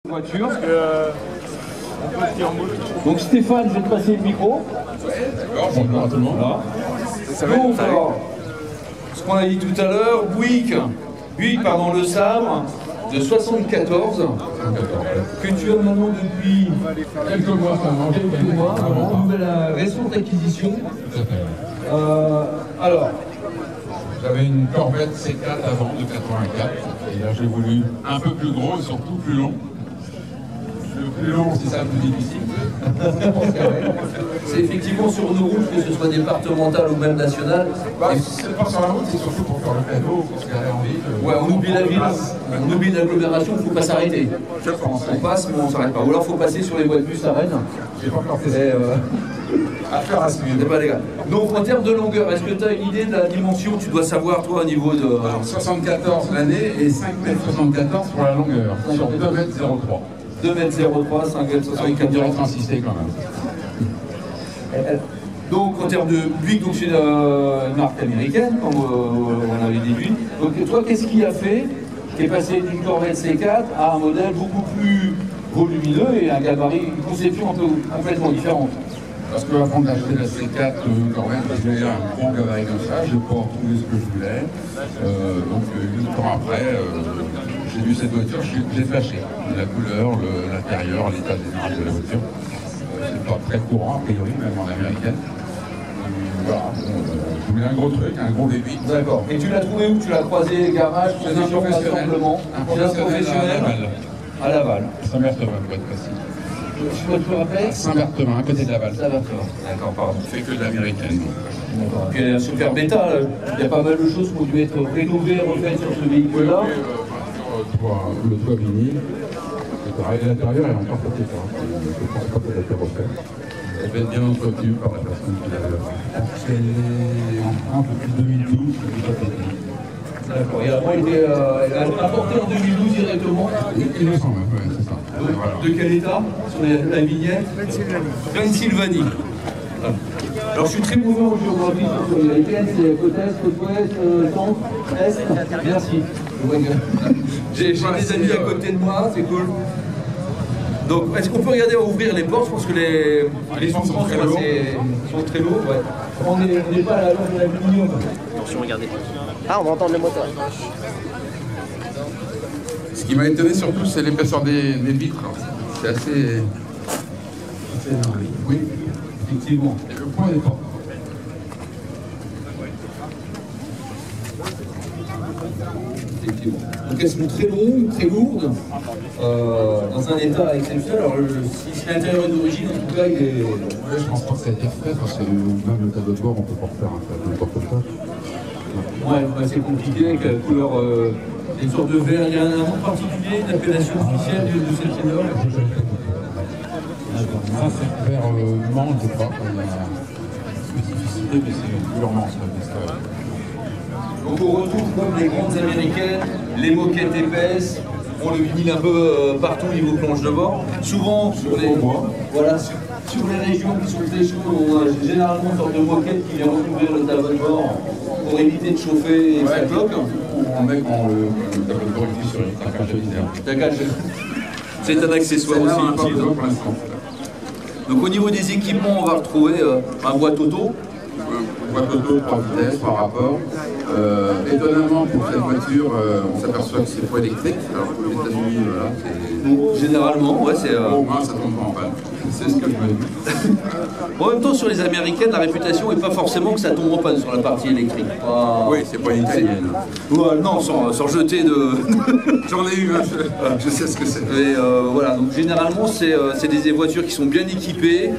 Voiture. Donc Stéphane, je vais te passer le micro. Bonjour à tout le monde. Voilà. Donc, alors, ce qu'on a dit tout à l'heure, Buick, le sabre de 74, que tu as maintenant depuis Quelques mois seulement. quelques mois, une nouvelle récente acquisition. Alors, J'avais une Corvette C4 avant de 84, et là j'ai voulu un peu plus gros et surtout plus long. Le plus long, c'est ça le plus difficile. c'est effectivement sur nos routes, que ce soit départementales ou même nationales. C'est pas sur la route, c'est surtout pour faire le cadeau, pour se garer en ville. Ouais, on oublie la ville, on oublie l'agglomération, il ne faut pas s'arrêter. Je pense. On passe, mais on ne s'arrête pas. Ou alors il faut passer sur les voies de bus à Rennes. J'ai pas encore fait ça. Affaire à suivre. Pas les gars. Donc en termes de longueur, est-ce que tu as une idée de la dimension? Tu dois savoir toi au niveau de... Alors 74 l'année et 5,74 m pour la longueur, sur 2,03 m. 2,03 m, 5,74 Avec une durée insistée quand même. Donc en termes de Buick, donc c'est une marque américaine, comme on avait déduit. Donc toi, qu'est-ce qui a fait qui est passé d'une Corvette C4 à un modèle beaucoup plus volumineux et un gabarit, une conception un peu complètement différente? Parce qu'avant d'acheter la C4 Corvette, je voulais un grand gabarit comme ça, je n'ai pas trouvé ce que je voulais. Donc 8 ans après, j'ai vu cette voiture, j'ai flashé. La couleur, l'intérieur, l'état général de la voiture. C'est pas très courant a priori, même en américaine. Voilà, je voulais un gros truc, un gros V8. D'accord. Et tu l'as trouvé où? Tu l'as croisé, garage, chez un professionnel. Un professionnel à Laval. Saint-Berthevin, pour être précis. Tu me rappelles? Saint-Berthevin, à côté de Laval. Saint-Berthevin. D'accord, pardon. On fait que de l'américaine. D'accord. Puis il y a un super bêta, là. Il y a pas mal de choses qui ont dû être rénovées, refaites sur ce véhicule-là. Le toit vinyle, et l'intérieur est encore fait ça. Je pense pas qu'elle a été refaite. Elle va être bien entretenue par la personne qui l'a fait. Elle est en depuis 2012, D'accord. Et après, elle a apporté en 2012 directement. il me semble, oui, c'est ça. Voilà. De quel état? Sur la vignette? Pennsylvanie. Alors je suis très mauvais en géographie, sur les américaines, c'est côte est, côte ouest, centre, est. Merci. J'ai des amis à côté de moi, c'est cool. Donc est-ce qu'on peut regarder, ouvrir les portes? Je pense que les portes sont très lourdes. Sont très lourds, ouais. On n'est pas à la loge de l'aluminium. Attention, regardez. Ah, on va entendre le moteur. Ce qui m'a étonné surtout, c'est l'épaisseur des vitres. C'est assez... Oui, effectivement. Et le poids des portes. Effectivement. Donc elles sont très longues, très lourdes, dans un état exceptionnel. Alors si l'intérieur est d'origine, en tout cas, il est... Ouais, je pense pas que ça a été refait, parce que même le tableau de bord, on peut pas refaire un tableau comme ça. Ouais, c'est compliqué, avec la couleur, une sorte de vert. Il y a un nom particulier, une appellation officielle de cette couleur. Ça, c'est vert menthe, je crois. Il y a une spécificité, mais c'est une couleur menthe. Donc on retrouve comme les grandes américaines, les moquettes épaisses, on le vinyle un peu partout au niveau planche de bord. Souvent sur les, sur les régions qui sont très chaudes, on a généralement une sorte de moquette qui vient recouvrir le tableau de bord pour éviter de chauffer et ça bloque. On met quand le tableau de bord est sur le tacage avisaire. C'est un accessoire aussi utile. Donc au niveau des équipements, on va retrouver un boîte auto. Boîte auto 3 vitesses par rapport. Étonnamment pour cette voiture, on s'aperçoit que c'est pas électrique. Alors aux États-Unis, voilà, c'est... Généralement, ouais, c'est... Au moins ça tombe pas en panne. C'est ce que je me dis. En même temps, sur les américaines, la réputation n'est pas forcément que ça tombe en panne sur la partie électrique. Oui, c'est pas une italienne. Ouais, non, sans jeter de... J'en ai eu, hein, je sais ce que c'est. Mais voilà, donc généralement, c'est des voitures qui sont bien équipées,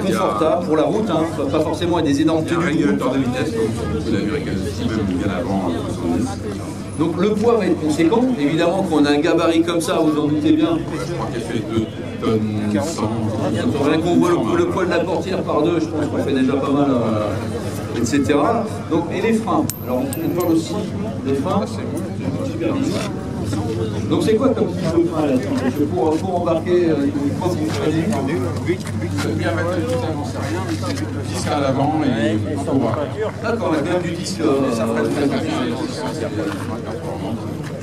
confortables pour la route, hein, pas forcément avec des énormes tenues. Il y a un régulateur de vitesse, donc vous l'avez vu avec le même bien avant 70. Donc le poids va être conséquent. Évidemment, quand on a un gabarit comme ça, vous en doutez bien. Je crois qu'elle fait 2 tonnes 100. Rien qu'on voit le poids de la portière par deux, je pense qu'on fait déjà pas mal, etc. Donc, et les freins. Alors on parle aussi des freins. Donc c'est quoi comme type de frein là? Pour embarquer quoi vous choisissez? Bien mettre le disque, j'en sais rien, mais c'est le disque à l'avant et d'accord, on a bien du disque. ça ferait très bien.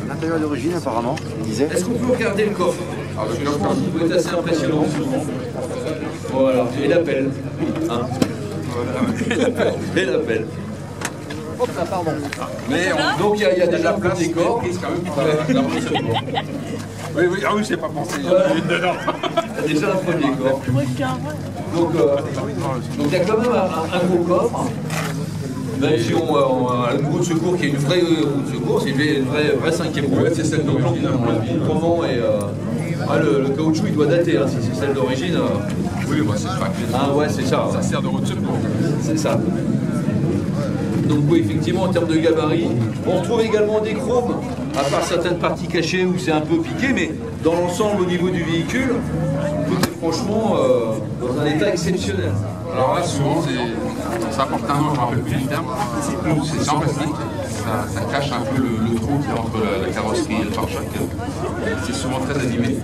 L'intérieur d'origine, apparemment, il disait. Est-ce qu'on peut regarder le coffre? Je pense qu'il doit être assez impressionnant. Voilà, et l'appel. Hein. Et l'appel. Mais donc il y a déjà plein de décors. Oui, oui, ah oui, je n'ai pas pensé. Il y a déjà un premier décor. Donc il y a quand même un gros coffre. Même si on a une roue de secours qui est une vraie roue de secours, c'est une vraie cinquième roue. Ouais, c'est celle d'origine. Comment et le caoutchouc il doit dater, hein, si c'est celle d'origine. Oui, bah, c'est pas. Ah ouais, c'est ça. Ça sert de roue de secours. C'est ça. Donc oui, effectivement, en termes de gabarit, on retrouve également des chromes, à part certaines parties cachées où c'est un peu piqué, mais dans l'ensemble, au niveau du véhicule, tout est franchement dans un état exceptionnel. Alors là, souvent, ça porte un nom, je ne me rappelle plus du terme, c'est sans plastique. Ça cache un peu le trou qui est entre la carrosserie et le pare-choc. C'est souvent très abîmé.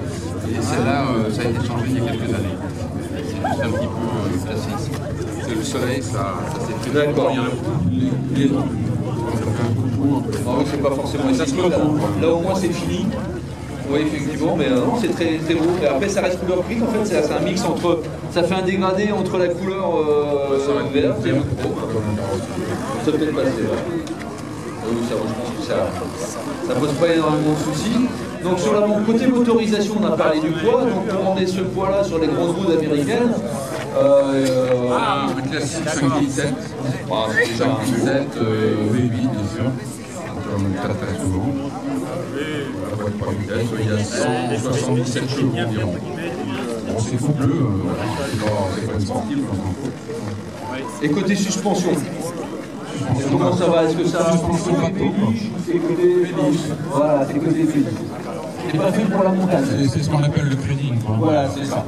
Et celle-là, ça a été changé il y a quelques années. C'est juste un petit peu classique. C'est le soleil, ça s'est fait. D'accord. Ça fait un coup de jour. Ah oui, c'est pas forcément esthétique. Là au moins c'est fini. Oui, effectivement, mais non, c'est très beau. Et après, ça reste couleur gris. En fait, c'est un mix entre. Ça fait un dégradé entre la couleur verte et le gros. Ça peut être passé. Oui, ça, je pense que ça pose pas énormément de soucis. Donc, sur la côté motorisation, on a parlé du poids. Donc, pour emmener ce poids-là sur les grandes routes américaines. Un classique 517. 517, V8, bien sûr. Comme très souvent. La boîte 3 vitesses, il y a 177 chevaux environ. Bon, c'est fou bleu, c'est pas une sportive. Et côté suspension, comment ça va? Est-ce que ça c'est côté félice? Voilà, c'est côté félice. C'est pas fait pour la montagne. C'est ce qu'on appelle le crédit. Voilà, c'est ça.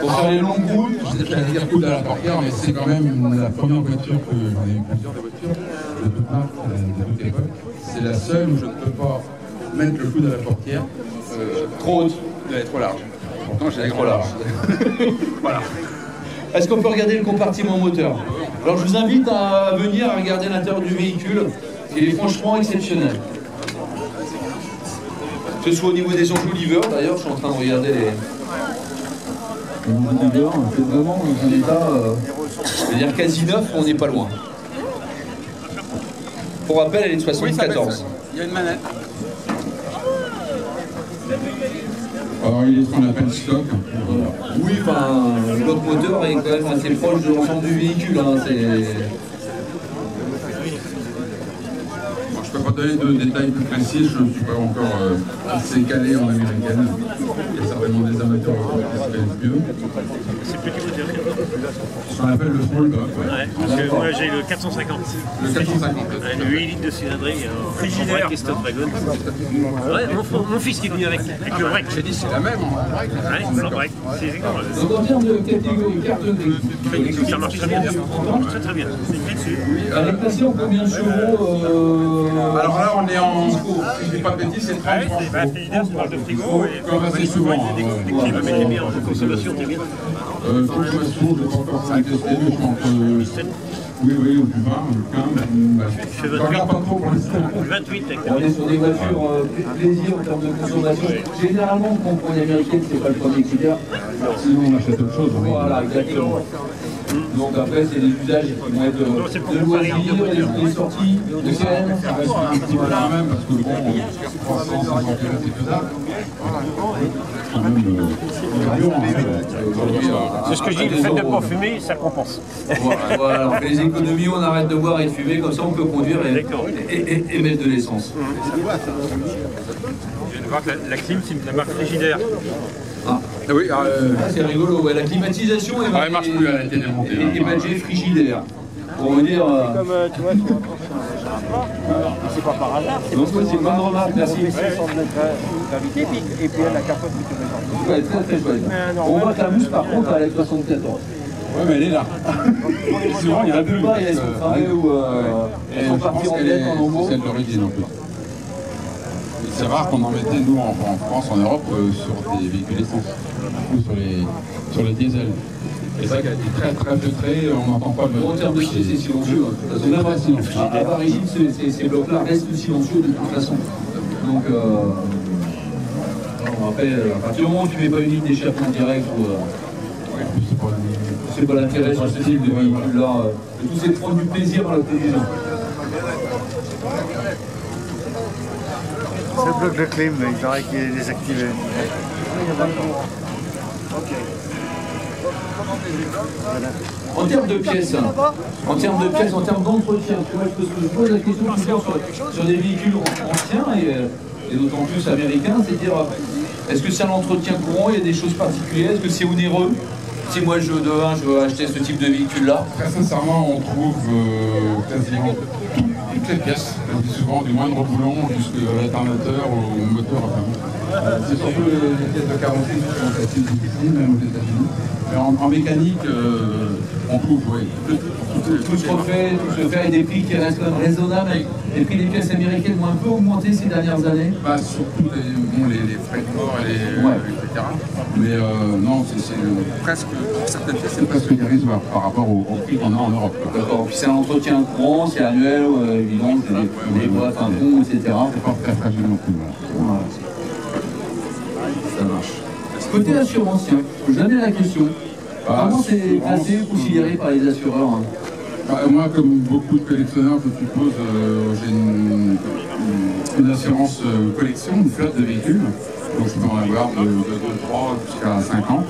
Pour faire les longues routes, j'allais dire coude à la portière, mais c'est quand même la première voiture que j'en ai eu plusieurs des voitures de toute marque, de toute époque. C'est la seule où je ne peux pas mettre le coude à la portière trop haute. Trop large. Pourtant, j'ai trop large. Voilà. Est-ce qu'on peut regarder le compartiment moteur? Alors, je vous invite à venir regarder l'intérieur du véhicule. Il est franchement exceptionnel. Que ce soit au niveau des enjoliveurs, d'ailleurs, je suis en train de regarder les enjoliveurs. C'est vraiment dans un état, je veux dire quasi neuf, on n'est pas loin. Pour rappel, elle est de 74. Il y a une manette. Alors, il est ce qu'on appelle stock. Oui, enfin, le bloc moteur est quand même assez proche de l'ensemble du véhicule. Hein, je ne peux pas donner de détails plus précis, je ne suis pas encore assez calé en américaine. Il y a certainement des amateurs qui se connaissent mieux. C'est petit moteur. Ce qu'on appelle le small block. Ouais, parce que moi j'ai le 450. Le 450. Le 8 litres de cylindrée, frigidaire. Christophe Dragon. Ouais, mon fils qui est venu avec le break. J'ai dit c'est la même. Ouais, le break. Donc en termes de catégorie carte grise, ça marche très bien. Très très bien. C'est écrit dessus. Elle est placée en combien de chevaux Alors là, on est en. Si je ne dis pas de bêtises, c'est 30. Frigidaire, c'est marque de frigo. Comme assez souvent. Des clim, mais t'es bien. En consommation, t'es bien. Consommation, je ne vais pas encore ça tester, mais je pense que. Oui, oui, ou du 20, ou du 15. Je ne regarde pas trop pour l'instant. 28 avec on est sur des voitures plaisir en termes de consommation. Généralement, quand on prend une américaine, c'est pas le premier critère. Sinon, on achète autre chose. Voilà, exactement. Donc après, c'est des usages qui vont être de loisirs, les sorties, de scène. Ça va être un petit peu la même, parce que bon, 350 km, c'est faisable. C'est ce que je dis, le fait de ne pas fumer, ça compense. Voilà, on fait les économies, on arrête de boire et de fumer, comme ça on peut conduire et mettre de l'essence. Je viens de voir que la clim, c'est la marque Frigidaire. Ah. Oui, c'est rigolo, ouais. La climatisation elle marche plus, elle a été démontée. Et badgée Frigidaire. Pour vous dire. Comme tu vois, c'est pas par hasard. Donc c'est une bonne remarque, merci. 60 degrés gravité, et puis elle a capote qui te met. Ouais, très très chouette. On voit que la mousse par contre elle est 74. Ouais, mais elle est là. Souvent, il y a un peu. Elles sont cramées ou elles sont parties en tête en lambeaux. C'est celle d'origine en plus. C'est rare qu'on en mettait, nous, en France, en Europe, sur des véhicules essence, ou sur les diesels. Et ça qui a été très très feutré, on n'entend pas le. En termes de c'est silencieux. C'est même pas silencieux. À l'origine, ces blocs-là restent silencieux de toute façon. Donc, Après, à partir du moment où tu ne mets pas une ligne d'échappement direct, c'est pas l'intérêt sur ce type de véhicule-là. Le tout, c'est de prendre du plaisir dans la conduite. C'est le bloc de clim, mais il paraît qu'il est désactivé. En termes de pièces, en termes d'entretien, tu vois, je pose la question toujours sur des véhicules anciens et d'autant plus américains, c'est-à-dire, est-ce que c'est un entretien courant, il y a des choses particulières, est-ce que c'est onéreux? Si moi je veux acheter ce type de véhicule-là. Très sincèrement, on trouve quasiment toutes les pièces, souvent du moindre boulon jusqu'à l'alternateur au moteur. C'est surtout les pièces de carrosserie qui sont assez difficiles, même aux États-Unis. Mais en mécanique, on trouve, oui. Tout se refait, tout se fait avec des prix qui restent quand même raisonnables. Les prix des pièces américaines ont un peu augmenté ces dernières années. Bah, surtout les frais de port et etc. Mais non, c'est presque, pour certaines pièces, c'est presque dérisoire par rapport au prix qu'on a en Europe. D'accord, puis c'est un entretien courant, c'est annuel, évidemment, c'est des boîtes, un pont, etc. C'est pas très fragile non plus. Voilà. Ça marche. Côté assurance, tiens, je vous donne la question. Comment c'est classé ou considéré par les assureurs hein? Moi, comme beaucoup de collectionneurs, je suppose, j'ai une assurance collection, une flotte de véhicules. Donc je peux en avoir de 3 jusqu'à 5 ans.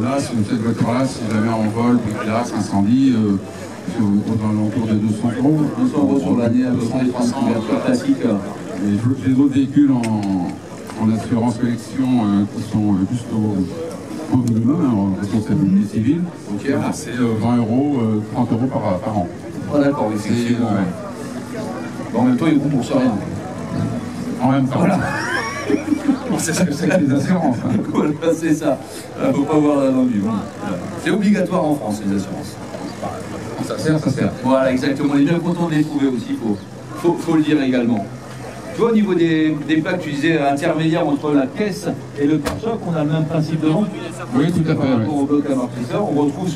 Là, cette voiture-là, si jamais en vol, bricolage, incendie, c'est aux alentours de 200 €. 200 € sur l'année, à peu près 300 € classique. Et j'ai d'autres véhicules en assurance collection qui sont juste au minimum, en responsabilité civile. Okay. Là, c'est 20 €, 30 € par an. Ah d'accord, effectivement. Bon, en même temps, ils ne remboursent rien. En même temps. Voilà. C'est ce que c'est que les assurances. Hein. Voilà, c'est ça. Il ne faut pas voir la vendu. Bon. C'est obligatoire en France, les assurances. Ça sert, ça sert. Voilà, exactement. On est bien content de les trouver aussi, il faut le dire également. Tu vois, au niveau des plaques, tu disais intermédiaire entre la caisse et le pare-choc, on a le même principe de vente. Oui, tout à fait. Par rapport au bloc amortisseur, on retrouve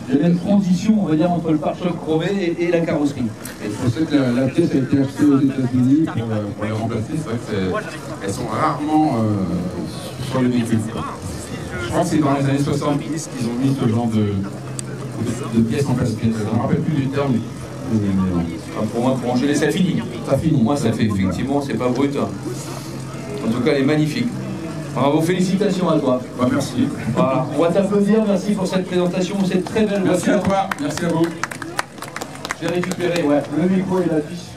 la même transition, on va dire, entre le pare-choc crevé et la carrosserie. Je sais que la pièce a été achetée aux États-Unis pour les remplacer. C'est vrai qu'elles sont rarement sur le véhicule. Je crois que c'est dans les années 70 qu'ils ont mis ce genre de pièces en place. Je ne me rappelle plus du terme. Pour moi, pour engeler, ça finit. Ça finit. Moi, ça fait effectivement, c'est pas brut. En tout cas, elle est magnifique. Bravo, félicitations à toi. Bah, merci. Voilà. On va t'applaudir, merci pour cette présentation, cette très belle voiture. Merci à toi, merci à vous. J'ai récupéré le micro et la fiche.